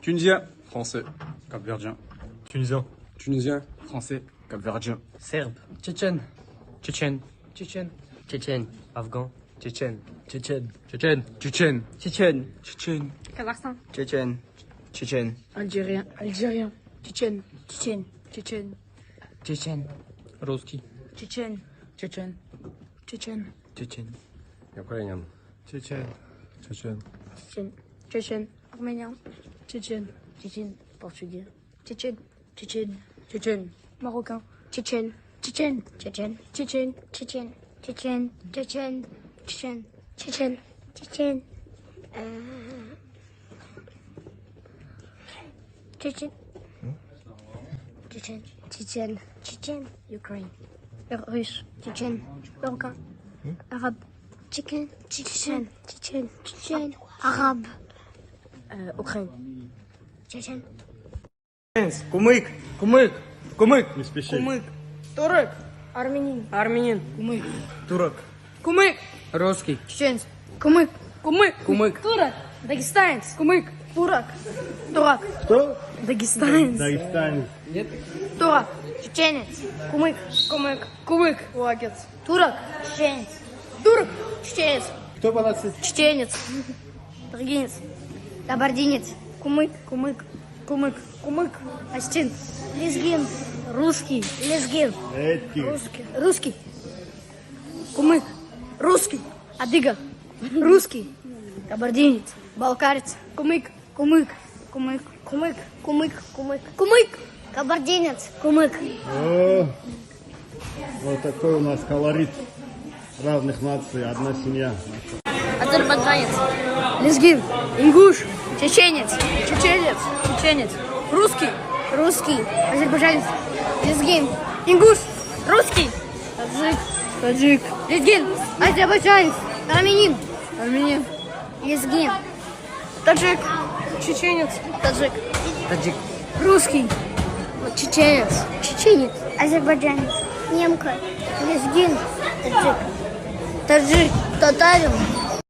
Tunisien, français, capverdien. Tunisien. Tunisien, français, capverdien. Serbe, tchétchène, tchétchène, tchétchène, tchétchène, afghan, tchétchène, tchétchène, tchétchène, tchétchène, Tchétchène, tchétchène, Kazakhstan. tchétchène, tchétchène, Algérien. Algérien. Tchétchène. Tchétchène. Tchétchène. tchétchène, русский, Tchétchène. Tchétchène. Tchétchène. tchétchène, Ukrainian. Tchétchène. Tchétchène. Tchétchène. Tchétchène. Arménien. Tchétchène. Tchétchène. Portugais. Tchétchène. Tchétchène. Tchétchène. Marocain. Tchétchène. Tchétchène. Tchétchène. Tchétchène. Tchétchène. Tchétchène. Tchétchène. Tchétchène. Tchétchène. Tchétchène. Tchétchène. Tchétchène. Tchétchène. Tchétchène. Ukraine. Russe. Tchétchène. Marocain. Arabe. Tchétchène. Tchétchène. Tchétchène. Tchétchène. Arabe. Ukraine. Tchétchène. кумык, кумык, кумык, Не спеши. кумык, турок, Армянин. армянин, Кумык. турок, Кумык. русский, Чеченец. Кумык. Кумык. кумык, Турок. Дагестанец. Кумык. Турок. Турок. Кто? Дагестанец. Дагестанец. Турок. Чеченец. Кумык. Кумык. Кумык. Молодец. Турок. Чеченец. Турок. Чеченец. Кто молодцы? Чеченец. Даргинец. Кабардинец. Кумык. Кумык. Кумык. Кумык. Астин. Лезгин. Русский. Лезгин. Эти. Русский. Русский. Кумык. Русский. Адыга. Русский. Кабардинец. Балкарец. Кумык. Кумык. Кумык. Кумык. Кумык. Кумык. Кумык. Кабардинец. Кумык. О, вот такой у нас колорит разных наций, одна семья. Азербайджанец. Лезгин. Ингуш. Чеченец. Чеченец. Чеченец. Русский. Русский. Азербайджанец. Лезгин. Ингуш. Русский. Таджик. Таджик. Лезгин. Азербайджанец. Армянин. Армянин. Лезгин. Таджик. Чеченец. Таджик. таджик, Русский. Чеченец. Чеченец. Азербайджанец. Немка. Лезгин. Таджик. Таджик. Татарин.